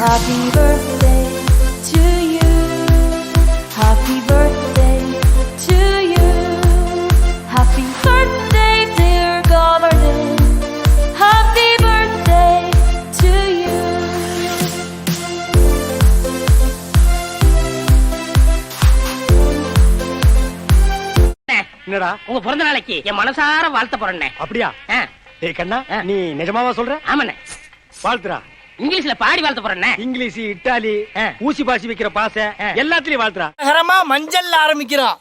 Happy birthday to you. Happy birthday to you. Happy birthday, dear Govardhan. Happy birthday to you. என்னடா உங்க பிறந்த நாளைக்கு என் மனசார வாழ்த்த போறேன். அப்படியா? டேய் கண்ணா, நீ நிஜமாவா சொல்ற? ஆமாண்ணே. வாழ்த்துறா. இங்கிலீஷ்ல பாடி வாழ்த்த போறேன். இங்கிலீஷ், இட்டாலி, ஊசி பாசி வைக்கிற பாசை எல்லாத்துலயும் வாழ்த்துறா. நகரமா மஞ்சள் ஆரம்பிக்கிறோம்.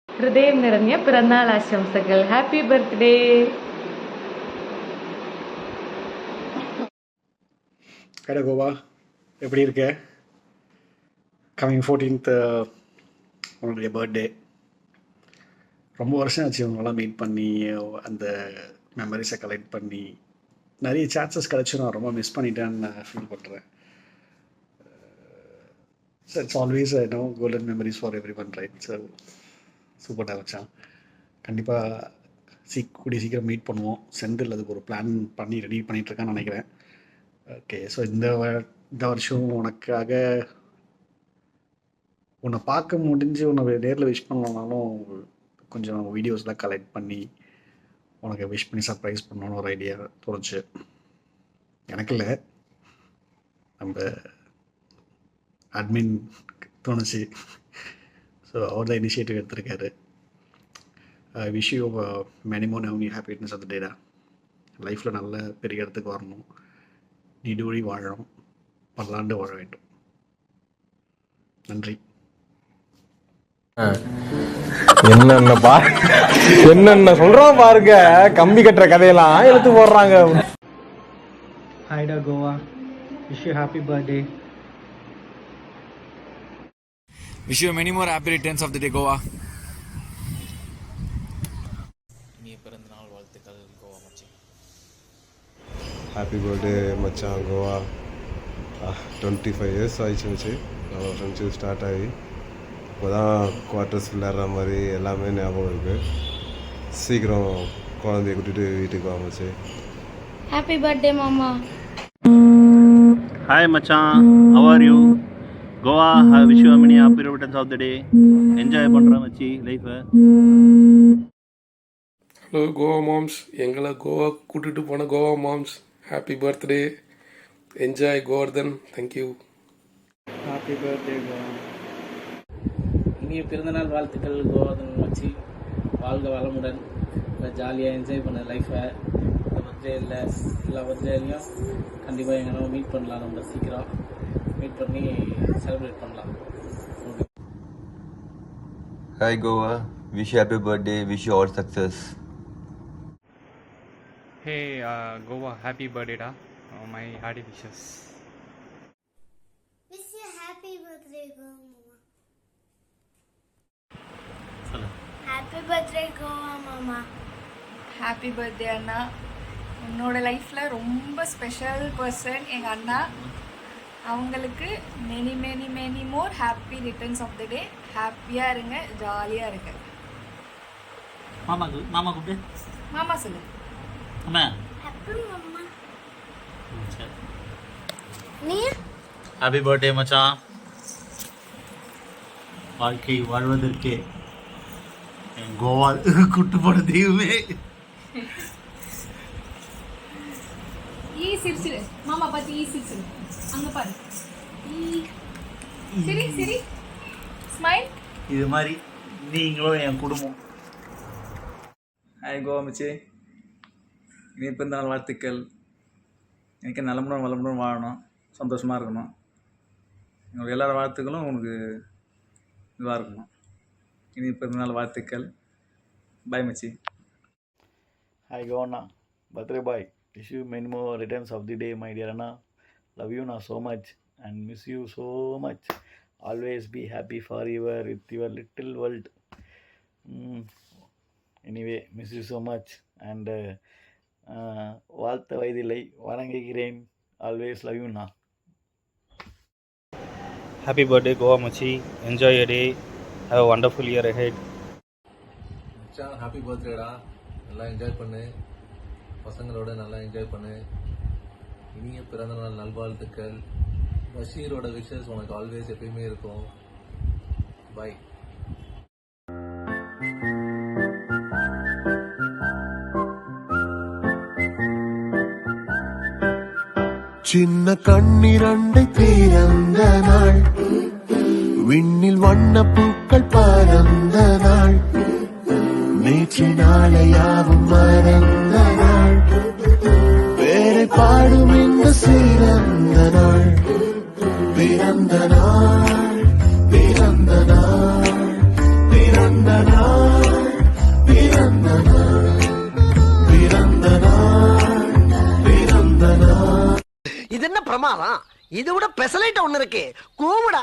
ഹൃദയം നിറഞ്ഞ പിറന്നാൾ ആശംസകൾ. Happy birthday. கடை கோவா எப்படி இருக்க? கம்மிங் 14th உன்னுடைய பர்த்டே. ரொம்ப வருஷம் ஆச்சு இவங்கெல்லாம் மீட் பண்ணி அந்த மெமரிஸை கலெக்ட் பண்ணி நிறைய சான்சஸ் கிடச்சி நான் ரொம்ப மிஸ் பண்ணிட்டேன்னு நான் ஃபீல் பண்ணுறேன். So it's always no golden memories for everyone, right? So சூப்பராக வச்சான். கண்டிப்பாக கூடிய சீக்கிரம் மீட் பண்ணுவோம். செந்தில் அதுக்கு ஒரு பிளான் பண்ணி ரெடி பண்ணிகிட்ருக்கான்னு நினைக்கிறேன். ஓகே, ஸோ இந்த வருஷம் உனக்காக உன்னை பார்க்க முடிஞ்சு உன்னை நேரில் விஷ் பண்ணலனாலும் கொஞ்சம் வீடியோஸ்லாம் கலெக்ட் பண்ணி உனக்கு விஷ் பண்ணி சர்ப்ரைஸ் பண்ணணும்னு ஒரு ஐடியா தோணுச்சு. எனக்கு இல்லை, நம்ம அட்மின் தோணுச்சு. ஸோ அவர் தான் இனிஷியேட்டிவ் எடுத்திருக்காரு. Wish you many more happiness of the data. லைஃப்பில் நல்ல பெரிய இடத்துக்கு வரணும், நீடூழி வாழணும், பல்லாண்டு வாழ வேண்டும். நன்றி. என்னென்ன சொல்றான் பாருங்க, கம்பி கட்டுற கதையெல்லாம் எடுத்து போடுறாங்க. ஹாய்டா Goa, wish you happy birthday. Wish you many more happy returns of the day Goa. இனிய பிறந்த நாள் வாழ்த்துக்கள் கோவா மச்சி. ஹாப்பி பர்த்டே மச்சான் கோவா. 25 இயர்ஸ் ஆயிடுச்சு மச்சி நம்ம ஃப்ரெண்ட்ஷிப் ஸ்டார்ட் ஆகி. இப்போ தான் குவார்ட்டர்ஸ் விளையாடுற மாதிரி எல்லாமே ஞாபகம் இருக்குது. சீக்கிரம் குழந்தைய கூட்டிகிட்டு வீட்டுக்கு வா மச்சி. ஹாப்பி பர்த்டே மாமா. Hi மச்சான், how are you? Goa, wish you many happy returns of the day. Enjoy பண்ணுறேன் மச்சி லைஃபை. ஹலோ கோவா மாம்ஸ், எங்களை கோவா கூட்டிகிட்டு போன Goa moms, happy birthday. Enjoy Govardhan. Thank you. Happy birthday Goa. இனிய பிறந்தநாள் வாழ்த்துக்கள் கோவர்தன் மச்சி. வாழ்க வளமுடன். ஜாலியாக என்ஜாய் பண்ண லைஃப்பை. இந்த பர்த்டே இல்லை, எல்லா பர்த்டேலையும் கண்டிப்பாக எங்கன்னா மீட் பண்ணலாம். நம்ம சீக்கிரம் மீட் பண்ணி செலிப்ரேட் பண்ணலாம். Hi Goa, wish you happy birthday, wish you all success. Hey Goa, happy birthday da. My hearty wishes. Wish you happy birthday Goa mama. Happy birthday Goa mama. Happy birthday அண்ணா. என்னோட லைஃப்பில் ரொம்ப special person எங்கள் அண்ணா. அவங்களுக்கு many many many more happy returns of the day. ஹாப்பியாக இருங்க, ஜாலியாக இருங்க. மாமா கூப்பிட்டு மாமா சொல்லு. அம்மா ஹாப்பி மம்மா. நீ ஹாப்பி பர்த்டே மச்சான். வாழ்க்கை வாழ்வதற்கே கோவா கூட்டு போன தெய்வமே. ஈ சிரிச்சிரு மாமா பார்த்து, ஈ சிரிச்சிரு. அங்கே பாரு, சிரி சிரி, ஸ்மைல். இது மாதிரி நீங்களும் என் குடும்பம். ஹாய் கோவா மச்சி, இனிய பிறந்தநாள் வாழ்த்துக்கள். எனக்கு நலமுடன் வளமுடன் வாழணும், சந்தோஷமாக இருக்கணும். உங்களுக்கு எல்லாரோட வாழ்த்துக்களும் உனக்கு இதுவாக இருக்கணும். இனிய பிறந்தநாள் வாழ்த்துக்கள். பாய் மச்சி. Hi Govana, birthday boy. Wish you many more returns of the day, my dear Anna. Love you now so much and miss you so much. Always be happy forever with your little world. Anyway, miss you so much and வாழ்த்த வயதில்லை, வணங்குகிறேன். Always love you now. Happy birthday Goa Machi. Enjoy your day. Have a wonderful year ahead. மச்சான், happy பர்த்டேடா. நல்லா enjoy பண்ணு, பசங்களோட நல்லா enjoy பண்ணு. இனிய பிறந்தநாள் நல்வாழ்த்துக்கள். பஷீரோட விஷஸ் உனக்கு ஆல்வேஸ் எப்பயுமே இருக்கும். பை. சின்ன கண்ணிரண்டை பிறந்த நாள், விண்ணில் வண்ண பூக்கள் பறந்த நாள், நேற்று நாளை யாவும் மறந்த நாள், பேரை பாடும் இந்த சிறந்த நாள், பிறந்த நாள் பிறந்த நாள் பிறந்த நாள் பிறந்த நாள் பிறந்த நாள் பிறந்த நாள். இது என்ன பிரமாதம்? இது விட பெசலைட் ஒண்ணு இருக்கு, கூவுடா.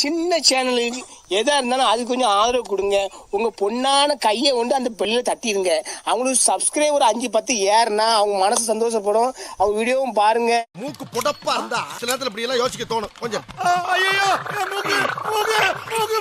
சின்ன சேனலுக்கு எதா இருந்தாலும் அது கொஞ்சம் ஆதரவு கொடுங்க. உங்க பொண்ணான கையை கொண்டு அந்த பெல்ல தட்டிடுங்க. அவங்களுக்கு சப்ஸ்கிரைபர் 5-10 ஏறுனா அவங்க மனசு சந்தோஷப்படும். அவங்க வீடியோவும் பாருங்க. மூக்கு புடப்பா இருந்தா சில நேரத்துல இப்படி எல்லாம் யோசிக்க தோணும் கொஞ்சம். ஐயோ மூக்கு மூக்கு மூக்கு